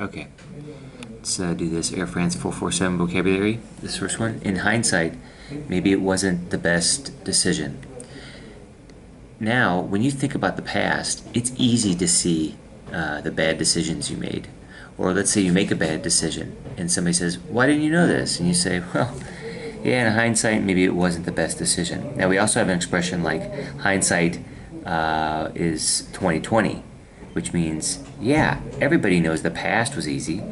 Okay, let's do this Air France 447 vocabulary. This first one. In hindsight, maybe it wasn't the best decision. Now, when you think about the past, it's easy to see the bad decisions you made. Or let's say you make a bad decision and somebody says, "Why didn't you know this?" And you say, "Well, yeah, in hindsight, maybe it wasn't the best decision." Now, we also have an expression like hindsight is 2020, which means, yeah, everybody knows the past was easy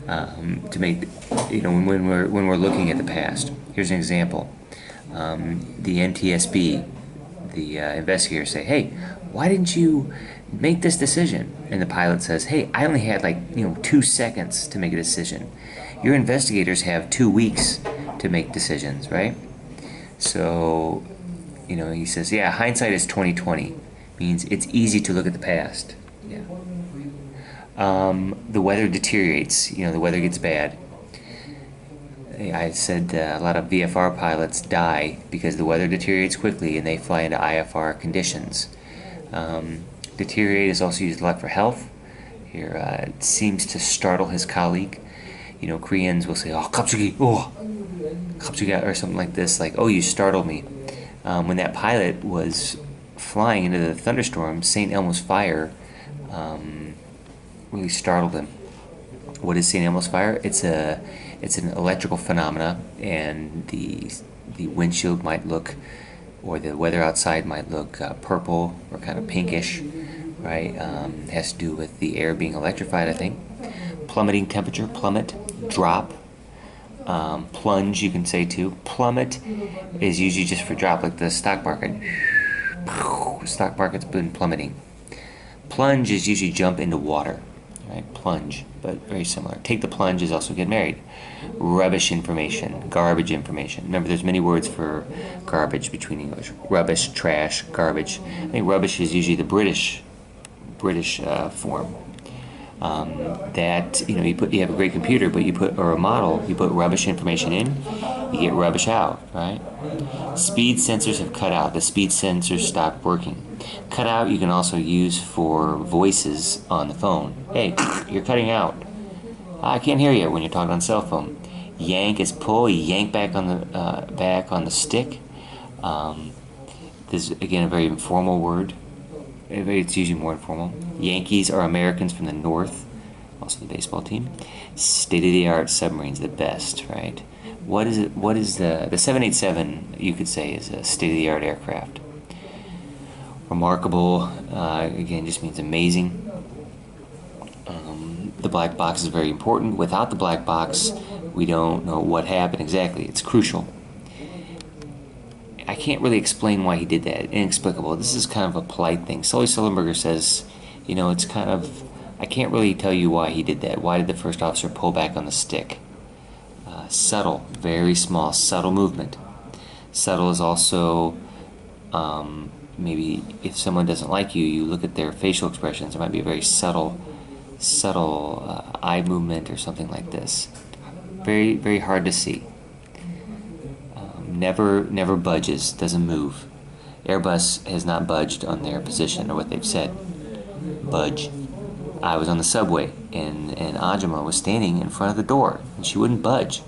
to make. When we're looking at the past. Here's an example. The NTSB, the investigators say, "Hey, why didn't you make this decision?" And the pilot says, "Hey, I only had 2 seconds to make a decision. Your investigators have 2 weeks to make decisions, right?" So, he says, "Yeah, hindsight is 2020." Means it's easy to look at the past. Yeah. The weather deteriorates. The weather gets bad. I said a lot of VFR pilots die because the weather deteriorates quickly and they fly into IFR conditions. Deteriorate is also used a lot for health. Here, it seems to startle his colleague. Koreans will say, "Oh, 갑자기, oh, 갑자기," or something like this, like, "Oh, you startled me." When that pilot was flying into the thunderstorm, St. Elmo's fire really startled him. What is St. Elmo's fire? It's an electrical phenomena, and the windshield might look, or the weather outside might look purple or kind of pinkish, right? It has to do with the air being electrified, I think. Plummeting temperature, plummet, drop. Plunge, you can say too. Plummet is usually just for drop, like the stock market. Stock market's been plummeting. Plunge is usually jump into water, right? Plunge, but very similar. Take the plunge is also get married. Rubbish information, garbage information. Remember, there's many words for garbage between English. Rubbish, trash, garbage. I think rubbish is usually the British form. That you have a great computer, but or a model, you put rubbish information in, you get rubbish out, right? Speed sensors have cut out. The speed sensors stopped working. Cut out you can also use for voices on the phone. "Hey, you're cutting out. I can't hear you," when you're talking on cell phone. Yank is pull. You yank back on the stick. This is again a very informal word. It's usually more informal. Yankees are Americans from the North, also the baseball team. State-of-the-art submarines, the best, right? What is it? What is the 787? You could say is a state-of-the-art aircraft. Remarkable, again, just means amazing. The black box is very important. Without the black box, we don't know what happened exactly. It's crucial. I can't really explain why he did that. Inexplicable. This is kind of a polite thing. Sully Sullenberger says, it's kind of, I can't really tell you why he did that. Why did the first officer pull back on the stick? Subtle, very small, subtle movement. Subtle is also, maybe if someone doesn't like you, you look at their facial expressions. There might be a very subtle eye movement or something like this. Very, very hard to see. Never budges, doesn't move. Airbus has not budged on their position or what they've said. Budge. I was on the subway and Ajima was standing in front of the door and she wouldn't budge.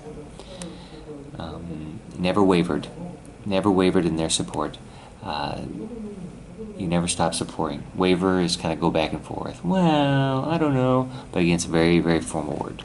Never wavered. Never wavered in their support. You never stop supporting. Waver is kind of go back and forth. Well, I don't know. But again, it's a very, very formal word.